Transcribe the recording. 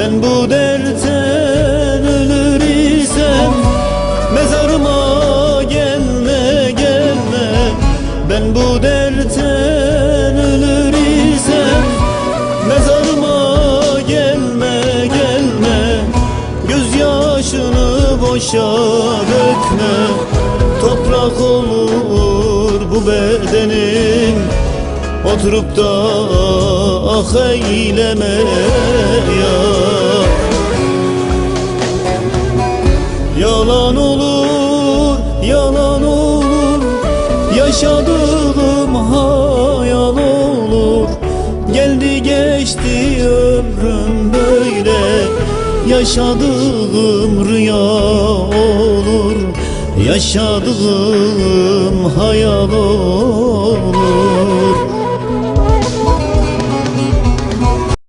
Ben bu dertten ölür isem mezarıma gelme gelme. Ben bu dertten ölür isem mezarıma gelme gelme. Gözyaşını boşa dökme. Toprak olur bu bedenin, oturup da ah eyleme ya. Yalan olur, yalan olur, yaşadığım hayal olur. Geldi geçti ömrüm böyle, yaşadığım rüya olur. Yaşadığım hayal olur.